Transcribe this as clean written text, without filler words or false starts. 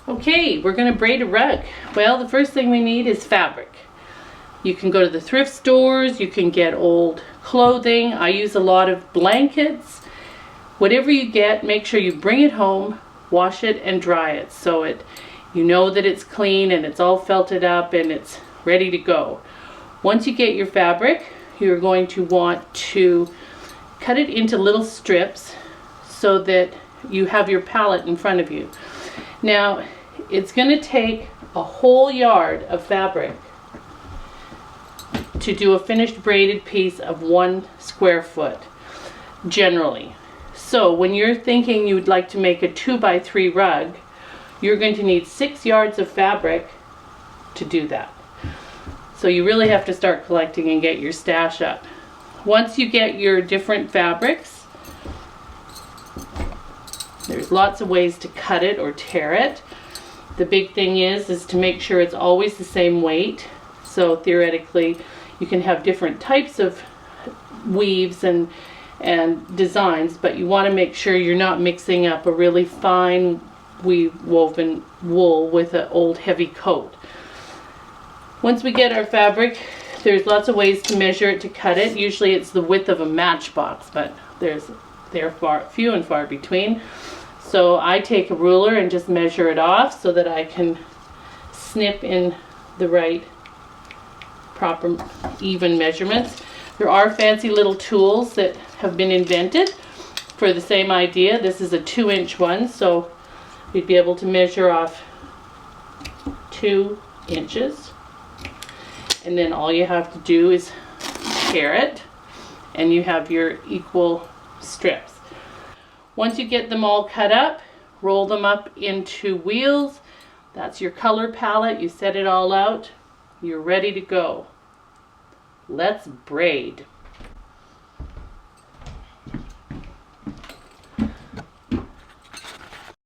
Okay, we're going to braid a rug. Well, the first thing we need is fabric. You can go to the thrift stores, you can get old clothing. I use a lot of blankets. Whatever you get, make sure you bring it home, wash it and dry it so you know that it's clean and it's all felted up and it's ready to go. Once you get your fabric, you're going to want to cut it into little strips so that you have your palette in front of you. Now, it's going to take a whole yard of fabric to do a finished braided piece of 1 square foot, generally. So when you're thinking you'd like to make a 2x3 rug, you're going to need 6 yards of fabric to do that. So you really have to start collecting and get your stash up. Once you get your different fabrics, there's lots of ways to cut it or tear it. The big thing is to make sure it's always the same weight. So theoretically, you can have different types of weaves and designs, but you want to make sure you're not mixing up a really fine weave woven wool with an old heavy coat. Once we get our fabric, there's lots of ways to measure it, to cut it. Usually it's the width of a matchbox, but they're few and far between. So I take a ruler and just measure it off so that I can snip in the right proper even measurements. There are fancy little tools that have been invented for the same idea. This is a 2-inch one, so you'd be able to measure off 2 inches. And then all you have to do is tear it, and you have your equal strips. Once you get them all cut up, roll them up into wheels. That's your color palette. You set it all out. You're ready to go. Let's braid.